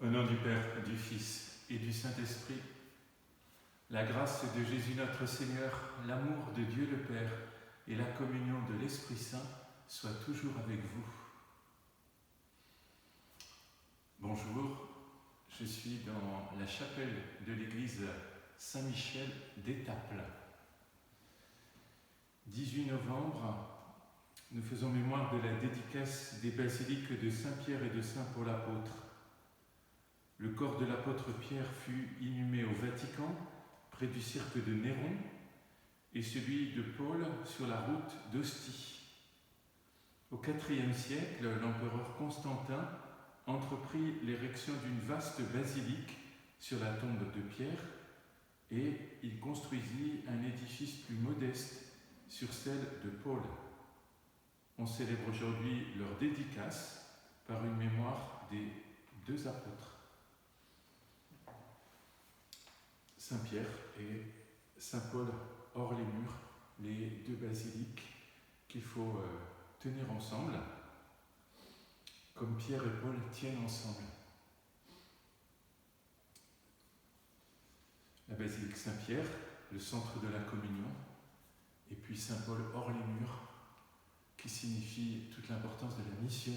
Au nom du Père, du Fils et du Saint-Esprit, la grâce de Jésus notre Seigneur, l'amour de Dieu le Père et la communion de l'Esprit Saint soient toujours avec vous. Bonjour, je suis dans la chapelle de l'église Saint-Michel d'Étaples. 18 novembre, nous faisons mémoire de la dédicace des basiliques de Saint-Pierre et de Saint-Paul apôtre. Le corps de l'apôtre Pierre fut inhumé au Vatican, près du cirque de Néron, et celui de Paul sur la route d'Ostie. Au IVe siècle, l'empereur Constantin entreprit l'érection d'une vaste basilique sur la tombe de Pierre et il construisit un édifice plus modeste sur celle de Paul. On célèbre aujourd'hui leur dédicace par une mémoire des deux apôtres, Saint-Pierre et Saint-Paul hors les murs, les deux basiliques qu'il faut tenir ensemble, comme Pierre et Paul tiennent ensemble. La basilique Saint-Pierre, le centre de la communion, et puis Saint-Paul hors les murs, qui signifie toute l'importance de la mission.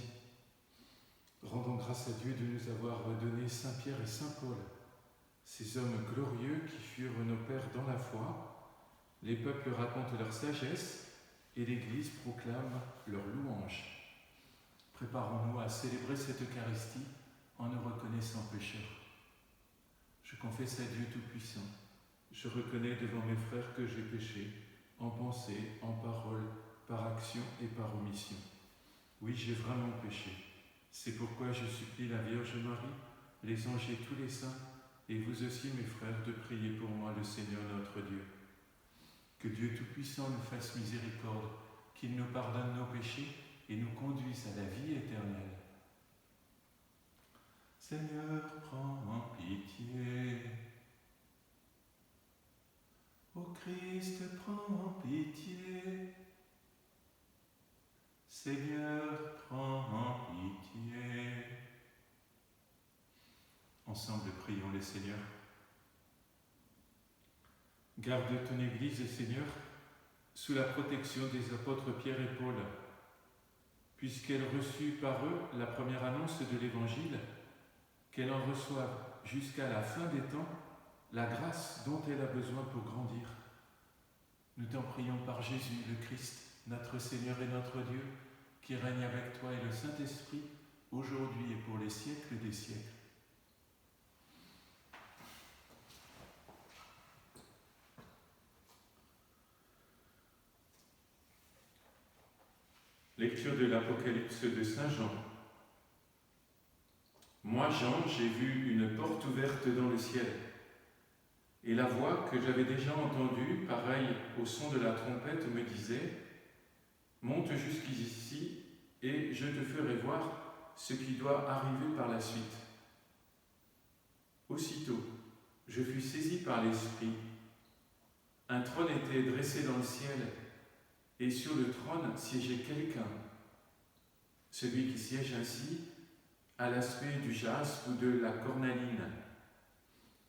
Rendons grâce à Dieu de nous avoir donné Saint-Pierre et Saint-Paul, ces hommes glorieux qui furent nos pères dans la foi. Les peuples racontent leur sagesse et l'Église proclame leur louange. Préparons-nous à célébrer cette Eucharistie en nous reconnaissant pécheurs. Je confesse à Dieu Tout-Puissant. Je reconnais devant mes frères que j'ai péché, en pensée, en parole, par action et par omission. Oui, j'ai vraiment péché. C'est pourquoi je supplie la Vierge Marie, les anges et tous les saints, et vous aussi, mes frères, de prier pour moi le Seigneur notre Dieu. Que Dieu Tout-Puissant nous fasse miséricorde, qu'il nous pardonne nos péchés et nous conduise à la vie éternelle. Seigneur, prends pitié. Ô Christ, prends pitié. Seigneur, prends pitié. Ensemble, prions le Seigneur. Garde ton Église, Seigneur, sous la protection des apôtres Pierre et Paul, puisqu'elle reçut par eux la première annonce de l'Évangile, qu'elle en reçoive jusqu'à la fin des temps la grâce dont elle a besoin pour grandir. Nous t'en prions par Jésus le Christ, notre Seigneur et notre Dieu, qui règne avec toi et le Saint-Esprit, aujourd'hui et pour les siècles des siècles. Lecture de l'Apocalypse de Saint Jean. Moi, Jean, j'ai vu une porte ouverte dans le ciel, et la voix que j'avais déjà entendue, pareille au son de la trompette, me disait « Monte jusqu'ici, et je te ferai voir ce qui doit arriver par la suite. » Aussitôt, je fus saisi par l'Esprit. Un trône était dressé dans le ciel, et sur le trône siégeait quelqu'un. Celui qui siège ainsi a l'aspect du jaspe ou de la cornaline.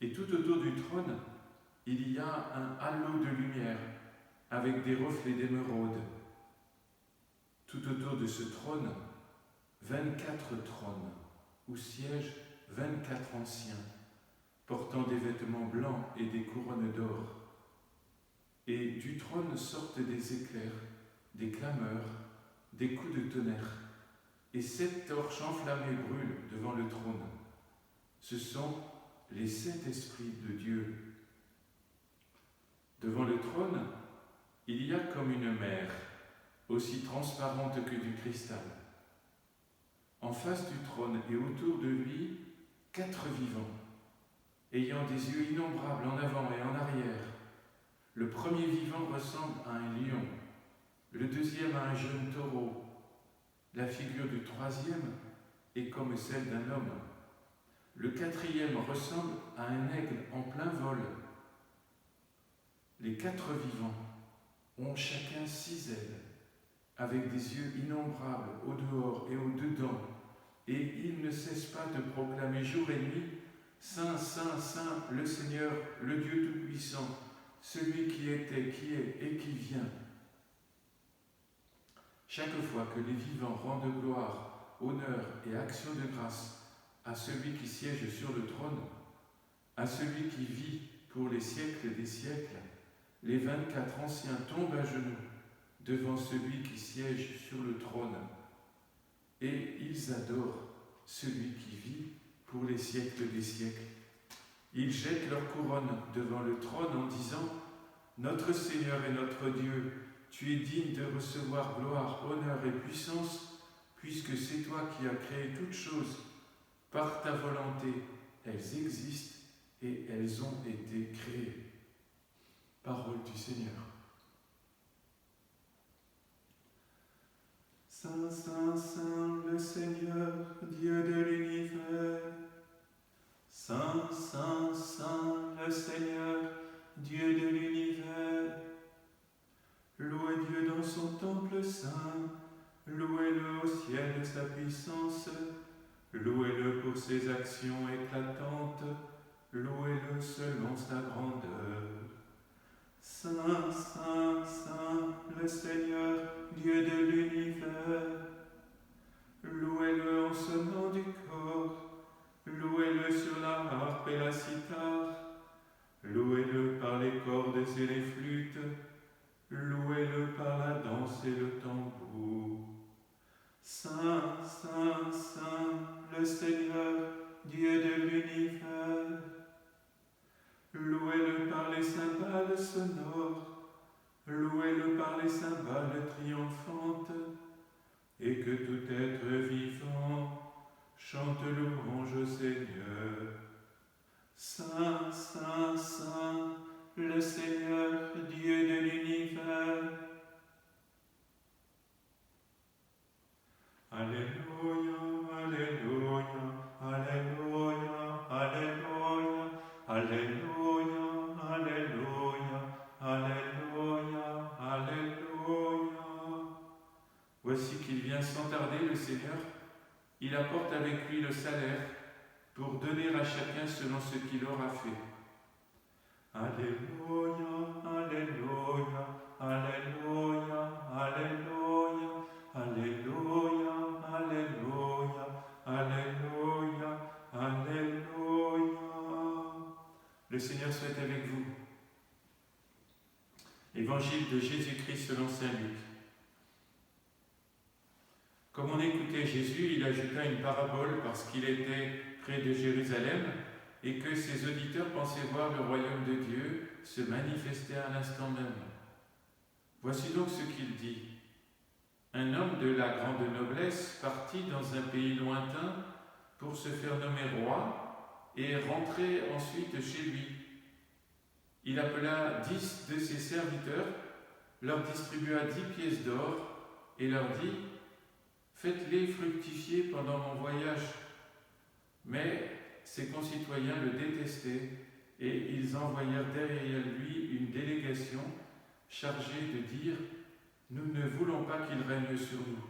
Et tout autour du trône, il y a un halo de lumière avec des reflets d'émeraude. Tout autour de ce trône, 24 trônes, où siègent 24 anciens, portant des vêtements blancs et des couronnes d'or. Et du trône sortent des éclairs, des clameurs, des coups de tonnerre, et 7 torches enflammées brûlent devant le trône. Ce sont les 7 esprits de Dieu. Devant le trône, il y a comme une mer, aussi transparente que du cristal. En face du trône et autour de lui, 4 vivants, ayant des yeux innombrables en avant et en arrière. Le premier vivant ressemble à un lion, le deuxième à un jeune taureau. La figure du troisième est comme celle d'un homme. Le quatrième ressemble à un aigle en plein vol. Les 4 vivants ont chacun 6 ailes, avec des yeux innombrables au dehors et au dedans, et il ne cesse pas de proclamer jour et nuit, Saint, Saint, Saint, le Seigneur, le Dieu Tout-Puissant, celui qui était, qui est et qui vient. Chaque fois que les vivants rendent gloire, honneur et action de grâce à celui qui siège sur le trône, à celui qui vit pour les siècles des siècles, les 24 anciens tombent à genoux devant celui qui siège sur le trône, et ils adorent celui qui vit pour les siècles des siècles. Ils jettent leur couronne devant le trône en disant « Notre Seigneur et notre Dieu, tu es digne de recevoir gloire, honneur et puissance, puisque c'est toi qui as créé toutes choses. Par ta volonté, elles existent et elles ont été créées. » Parole du Seigneur. Saint, Saint, Saint, le Seigneur, Dieu de l'univers. Saint, Saint, Saint, le Seigneur, Dieu de l'univers. Louez Dieu dans son temple saint, louez-le au ciel de sa puissance, louez-le pour ses actions éclatantes, louez-le selon sa grandeur. Saint, Saint, Saint, le Seigneur, Dieu de l'univers. Louez-le en sonnant du corps, louez-le sur la harpe et la cithare, louez-le par les cordes et les flûtes, louez-le par la danse et le tambour. Saint, Saint, Saint, le Seigneur, Dieu de l'univers. Louez-le par les cymbales sonores, louez-le par les cymbales triomphantes, et que tout être vivant chante louange au Seigneur. Saint, Saint, Saint, le Seigneur, Dieu de l'univers. Alléluia, Alléluia, Alléluia, Alléluia, Alléluia, Alléluia, Alléluia, Alléluia. Voici qu'il vient sans tarder, le Seigneur. Il apporte avec lui le salaire pour donner à chacun selon ce qu'il aura fait. Alléluia, Alléluia, Alléluia, Alléluia, Alléluia, Alléluia, Alléluia, Alléluia. Le Seigneur soit avec vous. Évangile de Jésus-Christ selon saint Luc. Comme on écoutait Jésus, il ajouta une parabole parce qu'il était près de Jérusalem et que ses auditeurs pensaient voir le royaume de Dieu se manifester à l'instant même. Voici donc ce qu'il dit. Un homme de la grande noblesse partit dans un pays lointain pour se faire nommer roi et rentrer ensuite chez lui. Il appela 10 de ses serviteurs, leur distribua 10 pièces d'or et leur dit « Faites-les fructifier pendant mon voyage. » Mais ses concitoyens le détestaient et ils envoyèrent derrière lui une délégation chargée de dire « Nous ne voulons pas qu'il règne sur nous. »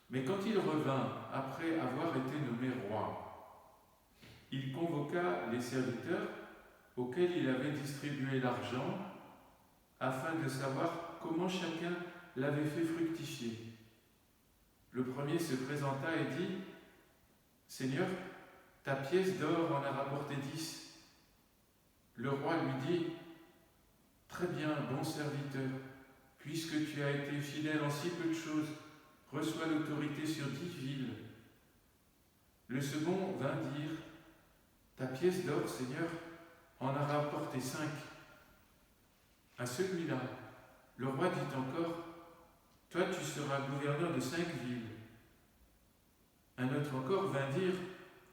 Mais quand il revint, après avoir été nommé roi, il convoqua les serviteurs auxquels il avait distribué l'argent afin de savoir comment chacun l'avait fait fructifier. Le premier se présenta et dit « Seigneur, ta pièce d'or en a rapporté 10. » Le roi lui dit « Très bien, bon serviteur, puisque tu as été fidèle en si peu de choses, reçois l'autorité sur 10 villes. » Le second vint dire « Ta pièce d'or, Seigneur, en a rapporté 5. » À celui-là, le roi dit encore « Toi, tu seras gouverneur de 5 villes. » Un autre encore vint dire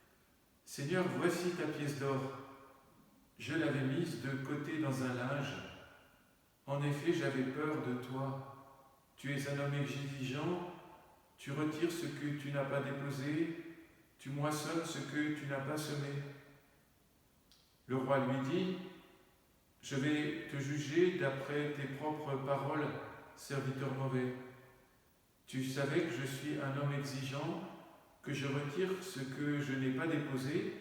« Seigneur, voici ta pièce d'or. Je l'avais mise de côté dans un linge. En effet, j'avais peur de toi. Tu es un homme exigeant, tu retires ce que tu n'as pas déposé, tu moissonnes ce que tu n'as pas semé. » Le roi lui dit « Je vais te juger d'après tes propres paroles, serviteur mauvais. Tu savais que je suis un homme exigeant, que je retire ce que je n'ai pas déposé,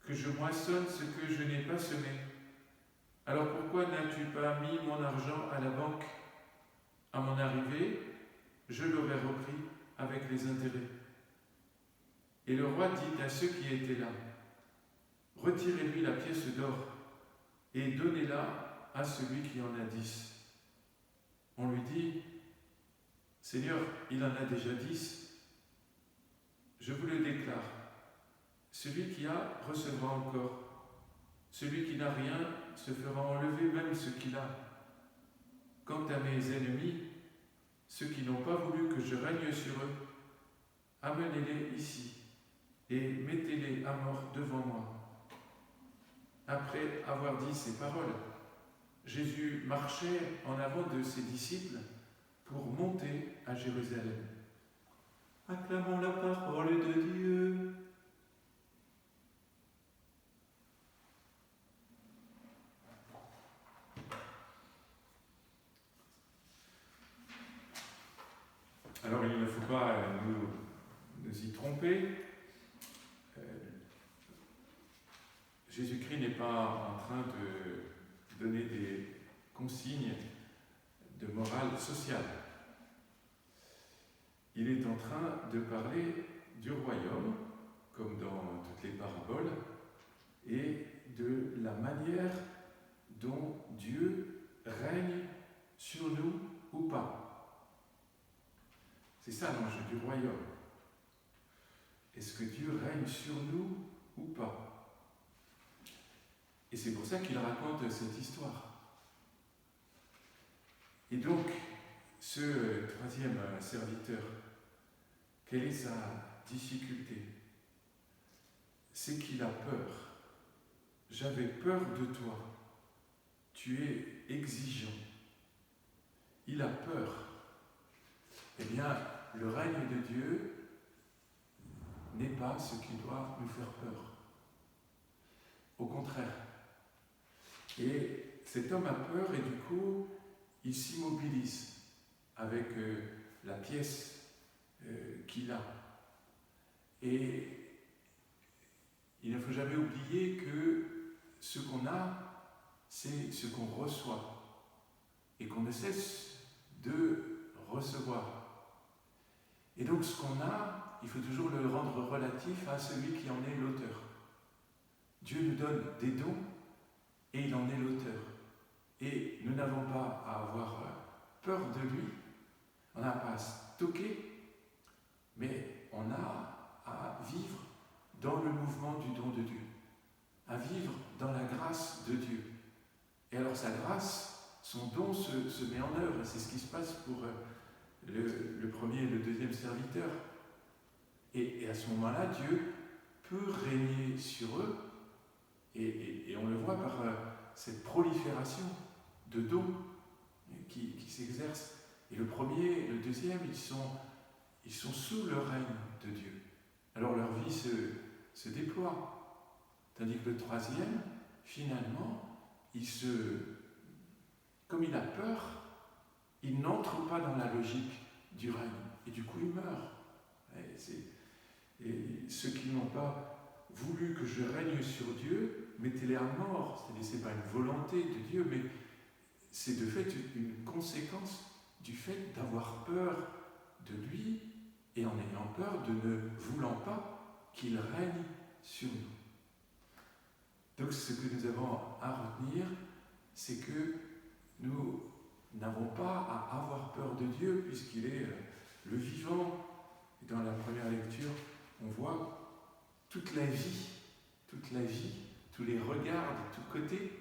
que je moissonne ce que je n'ai pas semé. Alors pourquoi n'as-tu pas mis mon argent à la banque? À mon arrivée, je l'aurais repris avec les intérêts. Et le roi dit à ceux qui étaient là, retirez-lui la pièce d'or et donnez-la à celui qui en a 10. On lui dit, Seigneur, il en a déjà 10. Je vous le déclare, celui qui a recevra encore. Celui qui n'a rien se fera enlever même ce qu'il a. Quant à mes ennemis, ceux qui n'ont pas voulu que je règne sur eux, amenez-les ici et mettez-les à mort devant moi. Après avoir dit ces paroles, Jésus marchait en avant de ses disciples pour monter à Jérusalem. Acclamons la parole de Dieu. Alors il ne faut pas nous y tromper. Jésus-Christ n'est pas en train de donner des consignes de morale sociale. Il est en train de parler du royaume, comme dans toutes les paraboles, et de la manière dont Dieu règne sur nous ou pas. C'est ça l'enjeu du royaume. Est-ce que Dieu règne sur nous ou pas? Et c'est pour ça qu'il raconte cette histoire. Et donc, ce troisième serviteur, quelle est sa difficulté? C'est qu'il a peur. J'avais peur de toi. Tu es exigeant. Il a peur. Eh bien, le règne de Dieu n'est pas ce qui doit nous faire peur. Au contraire. Et cet homme a peur et du coup, il s'immobilise avec la pièce qu'il a. Et il ne faut jamais oublier que ce qu'on a, c'est ce qu'on reçoit et qu'on ne cesse de recevoir. Et donc ce qu'on a, il faut toujours le rendre relatif à celui qui en est l'auteur. Dieu nous donne des dons et il en est l'auteur. Et nous n'avons pas à avoir peur de lui, on n'a pas à stocker, mais on a à vivre dans le mouvement du don de Dieu, à vivre dans la grâce de Dieu. Et alors sa grâce, son don se met en œuvre, et c'est ce qui se passe pour le premier et le deuxième serviteur. Et à ce moment-là, Dieu peut régner sur eux, et on le voit par cette prolifération de dons qui s'exercent. Et le premier et le deuxième, ils sont sous le règne de Dieu. Alors leur vie se déploie. Tandis que le troisième, finalement, comme il a peur, il n'entre pas dans la logique du règne. Et du coup, il meurt. Et ceux qui n'ont pas voulu que je règne sur Dieu, mettez-les à mort. C'est-à-dire, ce n'est pas une volonté de Dieu, mais c'est de fait une conséquence du fait d'avoir peur de lui et en ayant peur de ne voulant pas qu'il règne sur nous. Donc ce que nous avons à retenir, c'est que nous n'avons pas à avoir peur de Dieu puisqu'il est le vivant. Et dans la première lecture, on voit toute la vie, tous les regards de tous côtés,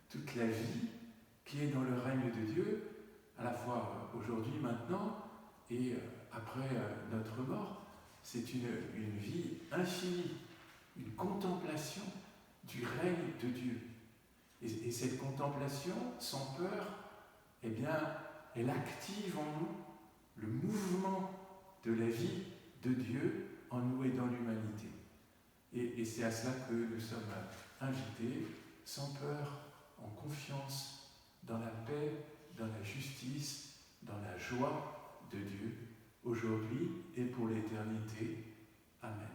toute la vie qui est dans le règne de Dieu, à la fois aujourd'hui, maintenant, et après notre mort. C'est une vie infinie, une contemplation du règne de Dieu. Et cette contemplation, sans peur, eh bien, elle active en nous le mouvement de la vie de Dieu en nous et dans l'humanité. Et c'est à cela que nous sommes invités, sans peur, en confiance, dans la paix, dans la justice, dans la joie de Dieu, aujourd'hui et pour l'éternité. Amen.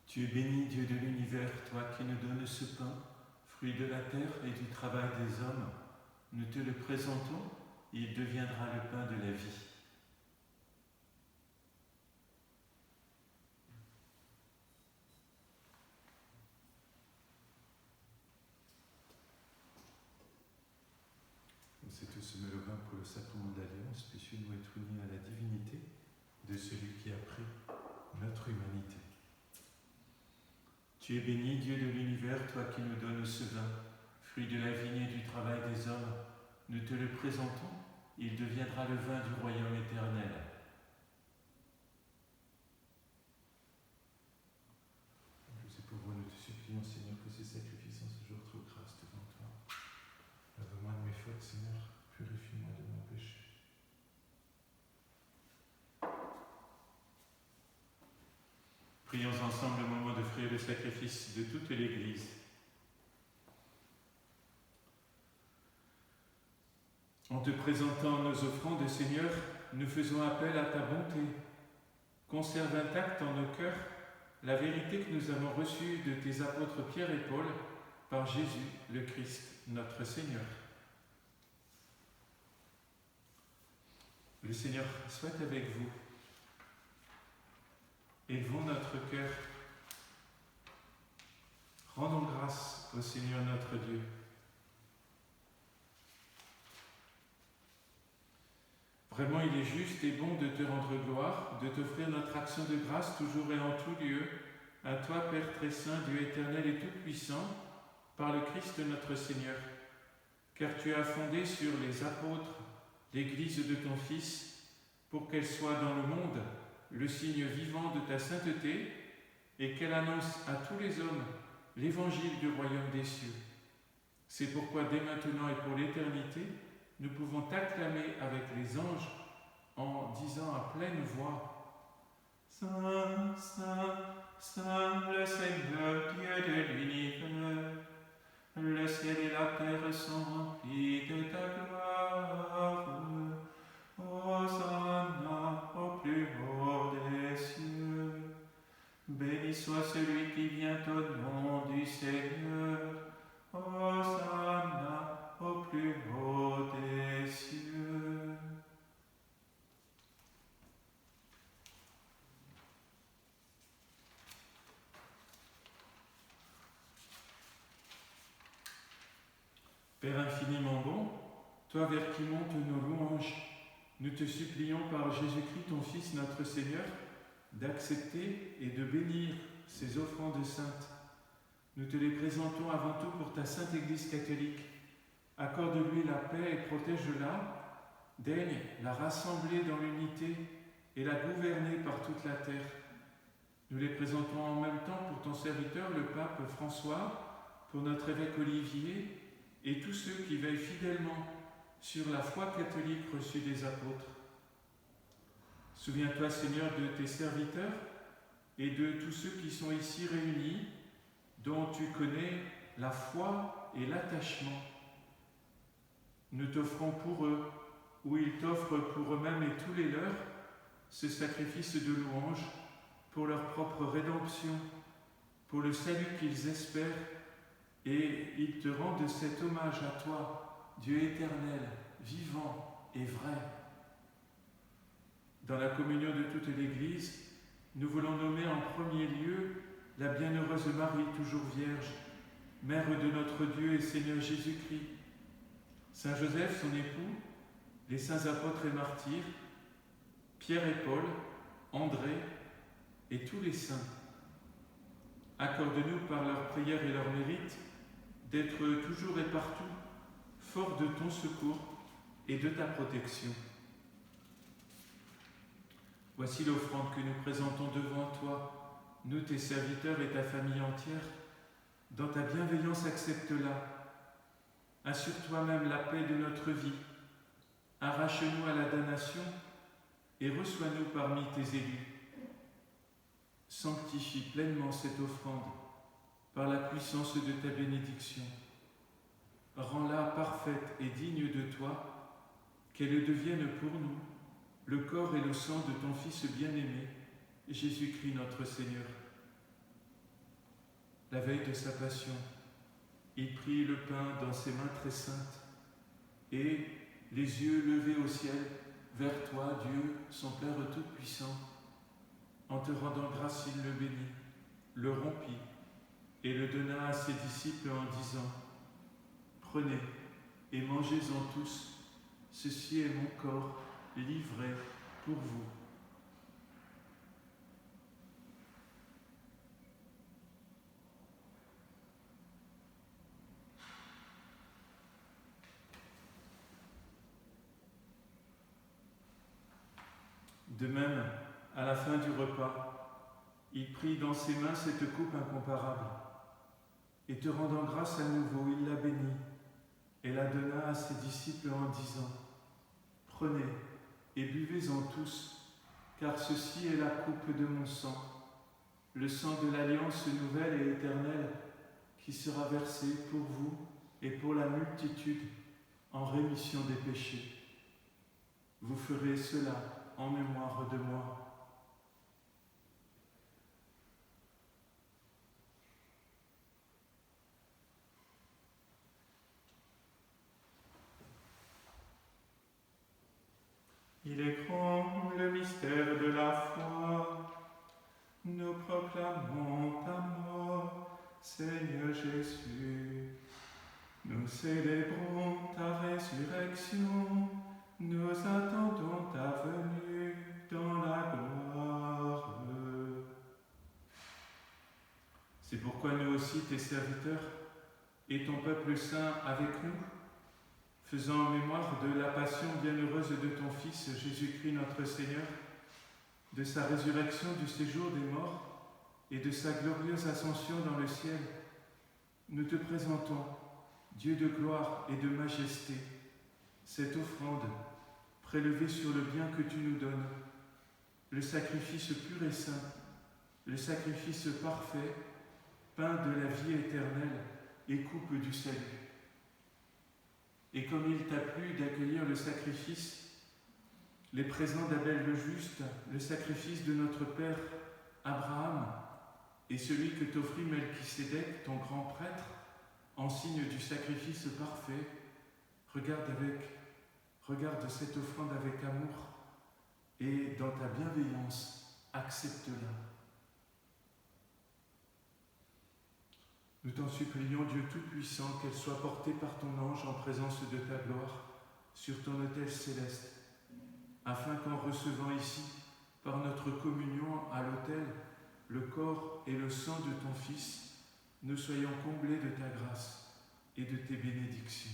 Tu es béni, Dieu de l'univers, toi qui nous donnes ce pain, fruit de la terre et du travail des hommes. Nous te le présentons, et il deviendra le pain de la vie. Comme c'est tout ce le vin pour le sacrement de l'alliance, puissions-nous être unis à la divinité de celui qui a pris notre humanité. Tu es béni, Dieu de l'univers, toi qui nous donnes ce vin, fruit de la vigne et du travail des hommes. Nous te le présentons, il deviendra le vin du royaume éternel. C'est pour vous, nous te supplions, Seigneur, que ces sacrifices en ce jour trouvent grâce devant toi. Lave-moi de mes fautes, Seigneur, purifie-moi de mon péché. Prions ensemble le moment d'offrir le sacrifice de toute l'Église. En te présentant nos offrandes, Seigneur, nous faisons appel à ta bonté. Conserve intacte en nos cœurs la vérité que nous avons reçue de tes apôtres Pierre et Paul par Jésus, le Christ, notre Seigneur. Le Seigneur soit avec vous. Élevons notre cœur. Rendons grâce au Seigneur notre Dieu. Vraiment, il est juste et bon de te rendre gloire, de t'offrir notre action de grâce toujours et en tout lieu, à toi, Père très saint, Dieu éternel et tout-puissant, par le Christ notre Seigneur. Car tu as fondé sur les apôtres l'Église de ton Fils, pour qu'elle soit dans le monde le signe vivant de ta sainteté et qu'elle annonce à tous les hommes l'évangile du royaume des cieux. C'est pourquoi dès maintenant et pour l'éternité, nous pouvons t'acclamer avec les anges en disant à pleine voix: Saint, Saint, Saint, le Seigneur Dieu de l'univers, le ciel et la terre sont remplis de ta gloire. Hosanna au plus haut des cieux. Béni soit celui qui vient au nom du Seigneur. Hosanna au plus haut des cieux. Père infiniment bon, toi vers qui montent nos louanges, nous te supplions par Jésus-Christ, ton Fils, notre Seigneur, d'accepter et de bénir ces offrandes saintes. Nous te les présentons avant tout pour ta sainte Église catholique. Accorde-lui la paix et protège-la. Daigne la rassembler dans l'unité et la gouverner par toute la terre. Nous les présentons en même temps pour ton serviteur, le pape François, pour notre évêque Olivier et tous ceux qui veillent fidèlement sur la foi catholique reçue des apôtres. Souviens-toi, Seigneur, de tes serviteurs et de tous ceux qui sont ici réunis, dont tu connais la foi et l'attachement. Nous t'offrons pour eux, ou ils t'offrent pour eux-mêmes et tous les leurs, ce sacrifice de louange pour leur propre rédemption, pour le salut qu'ils espèrent, et ils te rendent cet hommage à toi, Dieu éternel, vivant et vrai. Dans la communion de toute l'Église, nous voulons nommer en premier lieu la bienheureuse Marie, toujours vierge, mère de notre Dieu et Seigneur Jésus-Christ, Saint Joseph, son époux, les saints apôtres et martyrs, Pierre et Paul, André et tous les saints. Accorde-nous par leurs prières et leurs mérites d'être toujours et partout forts de ton secours et de ta protection. Voici l'offrande que nous présentons devant toi, nous tes serviteurs et ta famille entière. Dans ta bienveillance, accepte-la. Assure toi-même la paix de notre vie. Arrache-nous à la damnation et reçois-nous parmi tes élus. Sanctifie pleinement cette offrande par la puissance de ta bénédiction. Rends-la parfaite et digne de toi, qu'elle devienne pour nous le corps et le sang de ton Fils bien-aimé, Jésus-Christ notre Seigneur. La veille de sa passion, il prit le pain dans ses mains très saintes et, les yeux levés au ciel, vers toi, Dieu, son Père Tout-Puissant, en te rendant grâce, il le bénit, le rompit et le donna à ses disciples en disant : Prenez et mangez-en tous, ceci est mon corps livré pour vous. De même, à la fin du repas, il prit dans ses mains cette coupe incomparable, et te rendant grâce à nouveau, il la bénit et la donna à ses disciples en disant : Prenez et buvez-en tous, car ceci est la coupe de mon sang, le sang de l'alliance nouvelle et éternelle, qui sera versé pour vous et pour la multitude en rémission des péchés. Vous ferez cela en mémoire de moi. Il est grand le mystère de la foi. Nous proclamons ta mort, Seigneur Jésus. Nous célébrons ta résurrection. Nous attendons ta venue dans la gloire. C'est pourquoi nous aussi, tes serviteurs, et ton peuple saint avec nous, faisant en mémoire de la passion bienheureuse de ton Fils, Jésus-Christ notre Seigneur, de sa résurrection du séjour des morts et de sa glorieuse ascension dans le ciel, nous te présentons, Dieu de gloire et de majesté, cette offrande prélevée sur le bien que tu nous donnes, le sacrifice pur et saint, le sacrifice parfait, pain de la vie éternelle et coupe du salut. Et comme il t'a plu d'accueillir le sacrifice, les présents d'Abel le juste, le sacrifice de notre père Abraham et celui que t'offrit Melchisédek, ton grand prêtre, en signe du sacrifice parfait, regarde cette offrande avec amour et dans ta bienveillance, accepte-la. Nous t'en supplions, Dieu Tout-Puissant, qu'elle soit portée par ton ange en présence de ta gloire sur ton autel céleste, afin qu'en recevant ici, par notre communion à l'autel, le corps et le sang de ton Fils, nous soyons comblés de ta grâce et de tes bénédictions.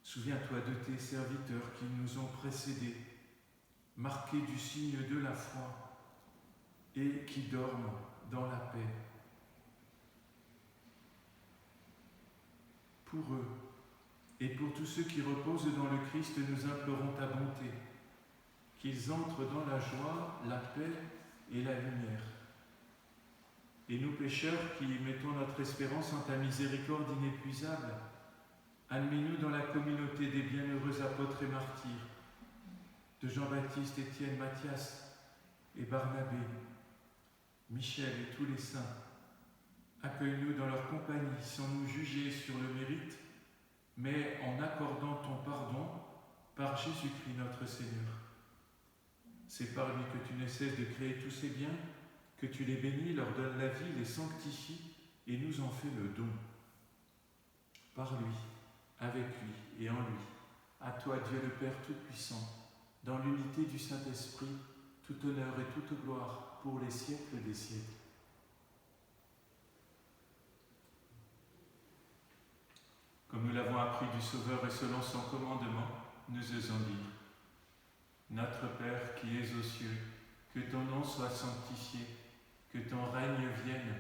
Souviens-toi de tes serviteurs qui nous ont précédés, marqués du signe de la foi, et qui dorment dans la paix. Pour eux et pour tous ceux qui reposent dans le Christ, nous implorons ta bonté, qu'ils entrent dans la joie, la paix et la lumière. Et nous pécheurs qui mettons notre espérance en ta miséricorde inépuisable, admets-nous dans la communauté des bienheureux apôtres et martyrs, de Jean-Baptiste, Étienne, Matthias et Barnabé, Michel et tous les saints. Accueille-nous dans leur compagnie sans nous juger sur le mérite, mais en accordant ton pardon par Jésus-Christ notre Seigneur. C'est par lui que tu ne cesses de créer tous ces biens, que tu les bénis, leur donnes la vie, les sanctifies et nous en fais le don. Par lui, avec lui et en lui, à toi Dieu le Père Tout-Puissant, dans l'unité du Saint-Esprit, tout honneur et toute gloire pour les siècles des siècles. Comme nous l'avons appris du Sauveur et selon son commandement, nous osons dire : Notre Père qui es aux cieux, que ton nom soit sanctifié, que ton règne vienne,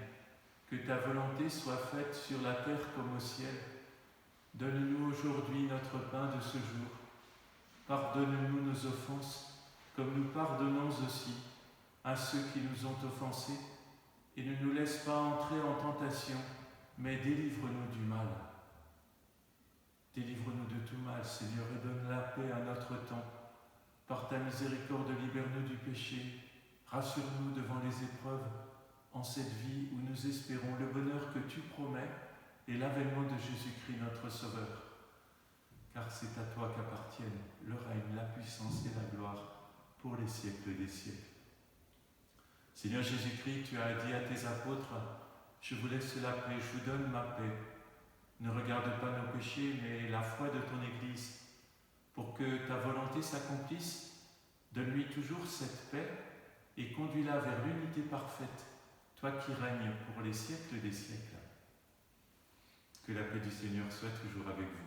que ta volonté soit faite sur la terre comme au ciel. Donne-nous aujourd'hui notre pain de ce jour. Pardonne-nous nos offenses, comme nous pardonnons aussi à ceux qui nous ont offensés, et ne nous laisse pas entrer en tentation, mais délivre-nous du mal. Délivre-nous de tout mal, Seigneur, et donne la paix à notre temps. Par ta miséricorde, libère-nous du péché, rassure-nous devant les épreuves, en cette vie où nous espérons le bonheur que tu promets et l'avènement de Jésus-Christ notre Sauveur. Car c'est à toi qu'appartiennent le règne, la puissance et la gloire pour les siècles des siècles. Seigneur Jésus-Christ, tu as dit à tes apôtres, « Je vous laisse la paix, je vous donne ma paix. Ne regarde pas nos péchés, mais la foi de ton Église. Pour que ta volonté s'accomplisse, donne-lui toujours cette paix et conduis-la vers l'unité parfaite, toi qui règnes pour les siècles des siècles. » Que la paix du Seigneur soit toujours avec vous.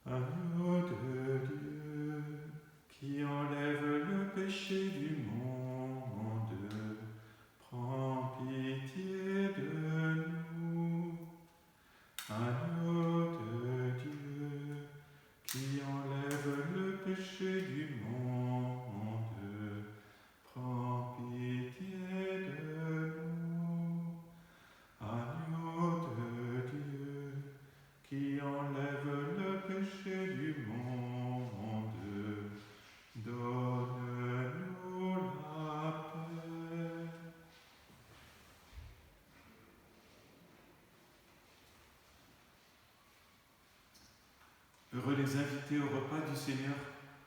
Agneau de Dieu, qui enlève le péché du monde, prends pitié de nous. Agneau de Dieu, qui enlève le péché du monde, prends pitié de nous. Agneau de Dieu, qui enlève le péché du monde, donne-nous la paix. Heureux les invités au repas du Seigneur,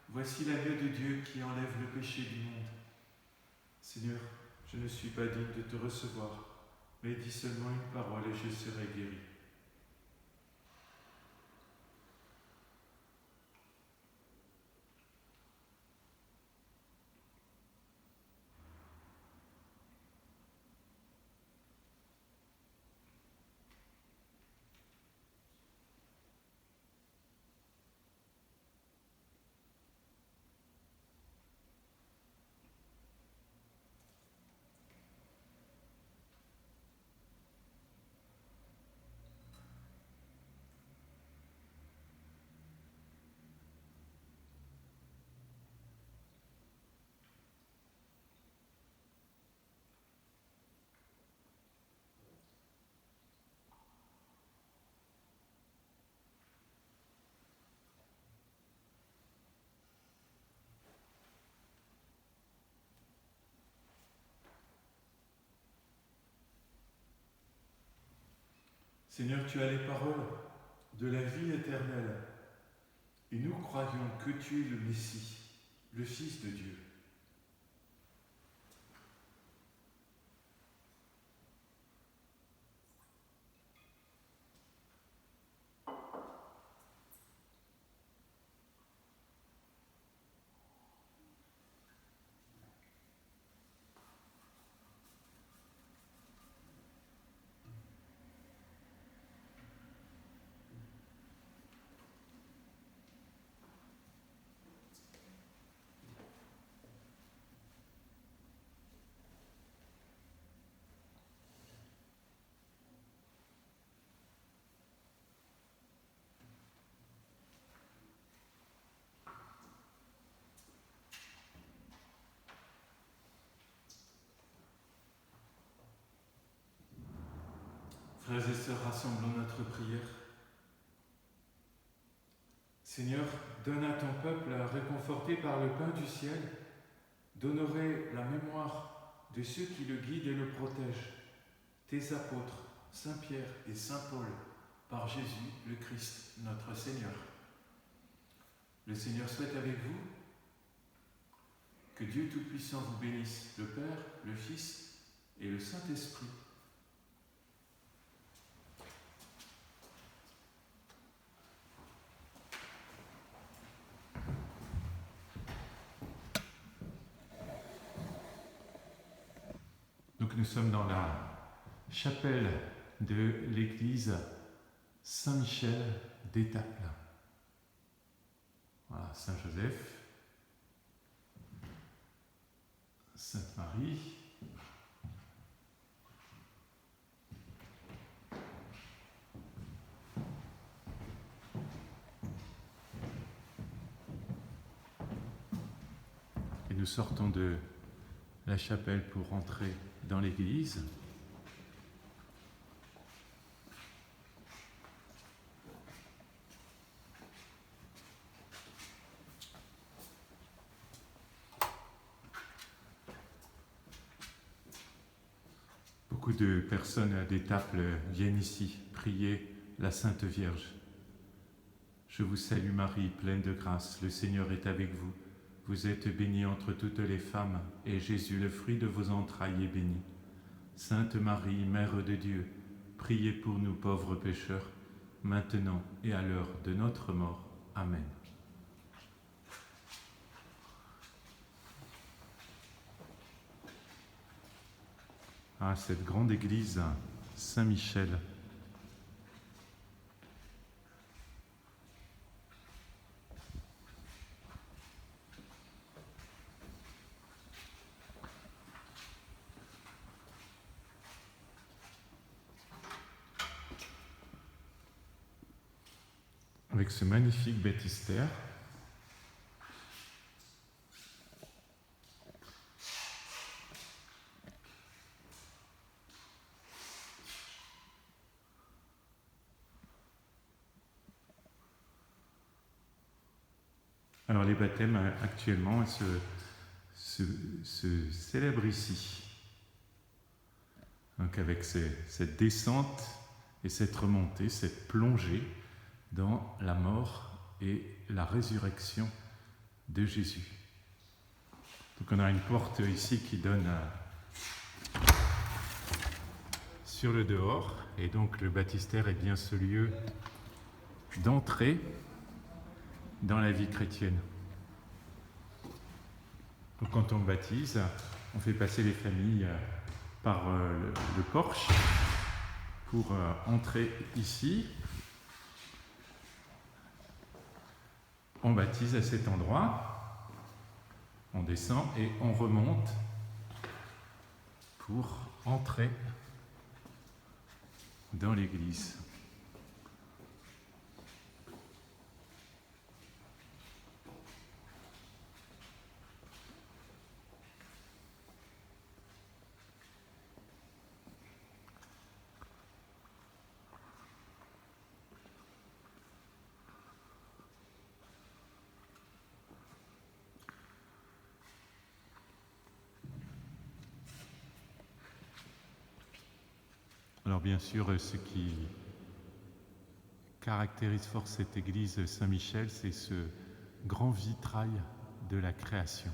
voici l'agneau de Dieu qui enlève le péché du monde. Seigneur, je ne suis pas digne de te recevoir, mais dis seulement une parole et je serai guéri. Seigneur, tu as les paroles de la vie éternelle, et nous croyons que tu es le Messie, le Fils de Dieu. Frères et sœurs, rassemblons notre prière. Seigneur, donne à ton peuple, réconforté par le pain du ciel, d'honorer la mémoire de ceux qui le guident et le protègent, tes apôtres, Saint Pierre et Saint Paul, par Jésus le Christ, notre Seigneur. Le Seigneur soit avec vous. Que Dieu Tout-Puissant vous bénisse, le Père, le Fils et le Saint-Esprit. Donc nous sommes dans la chapelle de l'église Saint-Michel d'Étaples. Voilà, Saint Joseph, Sainte Marie. Et nous sortons de la chapelle pour rentrer dans l'église. Beaucoup de personnes d'Étaples viennent ici prier la Sainte Vierge. Je vous salue Marie, pleine de grâce, le Seigneur est avec vous. Vous êtes bénie entre toutes les femmes, et Jésus, le fruit de vos entrailles, est béni. Sainte Marie, Mère de Dieu, priez pour nous pauvres pécheurs, maintenant et à l'heure de notre mort. Amen. Ah, cette grande église Saint-Michel. Avec ce magnifique baptistère. Alors les baptêmes actuellement se célèbrent ici. Donc avec cette descente et cette remontée, cette plongée dans la mort et la résurrection de Jésus. Donc on a une porte ici qui donne sur le dehors, et donc le baptistère est bien ce lieu d'entrée dans la vie chrétienne. Donc quand on baptise, on fait passer les familles par le porche pour entrer ici. On baptise à cet endroit, on descend et on remonte pour entrer dans l'église. Alors bien sûr, ce qui caractérise fort cette église Saint-Michel, c'est ce grand vitrail de la création.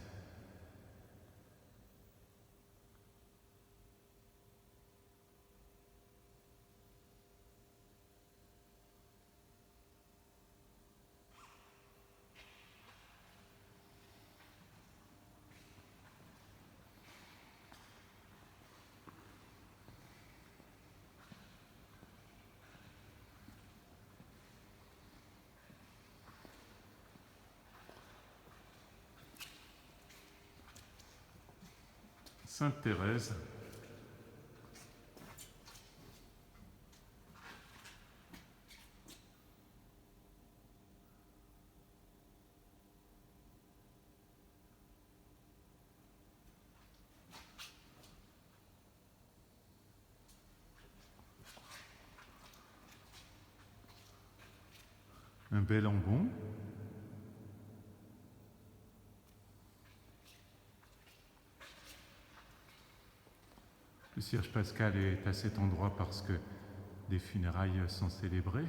Sainte Thérèse, un bel ambon. Le cierge pascal est à cet endroit parce que des funérailles sont célébrées.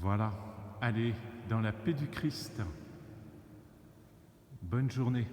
Voilà, allez dans la paix du Christ. Bonne journée.